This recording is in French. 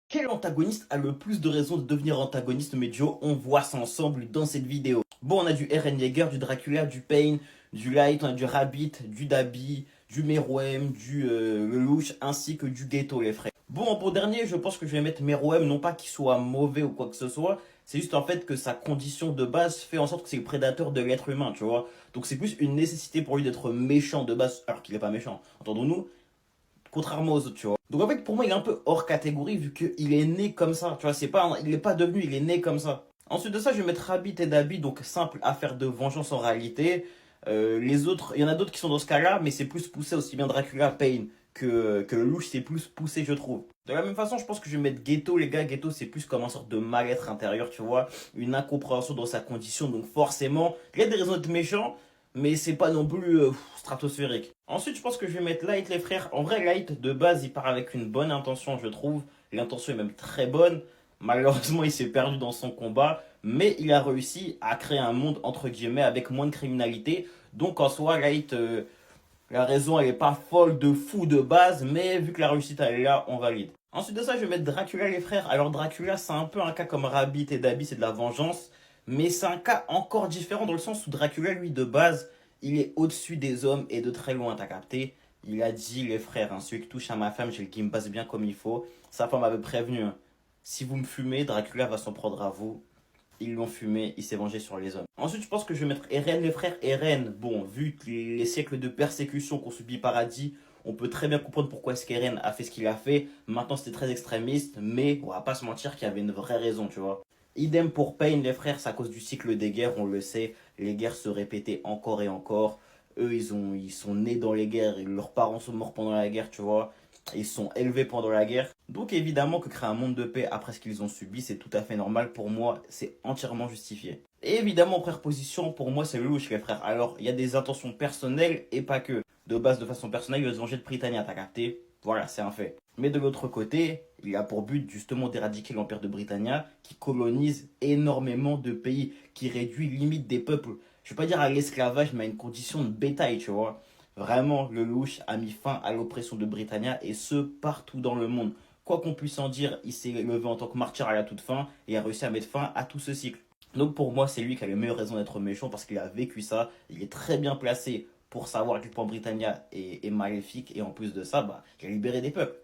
Quel antagoniste a le plus de raisons de devenir antagoniste médio? On voit ça ensemble dans cette vidéo. Bon, on a du Eren Yeager, du Dracula, du Pain, du Light, on a du Rabbit, du Dabi, du Meruem, du Lelouch, ainsi que du Ghetto, les frères. Bon, pour dernier, je pense que je vais mettre Meruem, non pas qu'il soit mauvais ou quoi que ce soit, c'est juste en fait que sa condition de base fait en sorte que c'est le prédateur de l'être humain, tu vois. Donc c'est plus une nécessité pour lui d'être méchant de base, alors qu'il n'est pas méchant, entendons-nous, contrairement aux autres, tu vois. Donc en fait, pour moi, il est un peu hors catégorie vu qu'il est né comme ça, tu vois. C'est pas, il n'est pas devenu, il est né comme ça. Ensuite de ça, je vais mettre Rabbit et Dabi, donc simple affaire de vengeance en réalité. Les autres, il y en a d'autres qui sont dans ce cas-là, mais c'est plus poussé aussi bien Dracula, Pain que le louche, c'est plus poussé, je trouve. De la même façon, je pense que je vais mettre Ghetto, les gars. Ghetto, c'est plus comme une sorte de mal-être intérieur, tu vois. Une incompréhension dans sa condition, donc forcément, il y a des raisons d'être méchant, mais c'est pas non plus stratosphérique. Ensuite, je pense que je vais mettre Light, les frères. En vrai, Light, de base, il part avec une bonne intention, je trouve. L'intention est même très bonne. Malheureusement, il s'est perdu dans son combat, mais il a réussi à créer un monde, entre guillemets, avec moins de criminalité. Donc, en soi, Light, la raison, elle est pas folle de fou de base, mais vu que la réussite, elle est là, on valide. Ensuite de ça, je vais mettre Dracula, les frères. Alors, Dracula, c'est un peu un cas comme Rabbit et Dabi, c'est de la vengeance. Mais c'est un cas encore différent dans le sens où Dracula, lui, de base, il est au-dessus des hommes et de très loin, t'as capté? Il a dit, les frères, hein, celui qui touche à ma femme, j'ai le qui me passe bien comme il faut. Sa femme avait prévenu, hein, si vous me fumez, Dracula va s'en prendre à vous. Ils l'ont fumé, il s'est vengé sur les hommes. Ensuite, je pense que je vais mettre Eren, les frères. Eren, bon, vu les siècles de persécution qu'ont subi Paradis, on peut très bien comprendre pourquoi est-ce qu'Eren a fait ce qu'il a fait. Maintenant, c'était très extrémiste, mais on va pas se mentir qu'il y avait une vraie raison, tu vois. Idem pour Pain, les frères, c'est à cause du cycle des guerres, on le sait. Les guerres se répétaient encore et encore. Eux, ils sont nés dans les guerres, et leurs parents sont morts pendant la guerre, tu vois. Ils sont élevés pendant la guerre. Donc évidemment que créer un monde de paix après ce qu'ils ont subi, c'est tout à fait normal. Pour moi, c'est entièrement justifié. Et évidemment, en première position, pour moi, c'est le louche, les frères. Alors, il y a des intentions personnelles et pas que. De base, de façon personnelle, il veut se venger de Britannia, t'as capté? Voilà, c'est un fait. Mais de l'autre côté, il a pour but justement d'éradiquer l'Empire de Britannia, qui colonise énormément de pays, qui réduit limite des peuples. Je vais pas dire à l'esclavage, mais à une condition de bétail, tu vois. Vraiment, le louche a mis fin à l'oppression de Britannia, et ce, partout dans le monde. Quoi qu'on puisse en dire, il s'est levé en tant que martyr à la toute fin et a réussi à mettre fin à tout ce cycle. Donc pour moi, c'est lui qui a les meilleures raisons d'être méchant parce qu'il a vécu ça. Il est très bien placé pour savoir à quel point Britannia est maléfique et en plus de ça, bah, il a libéré des peuples.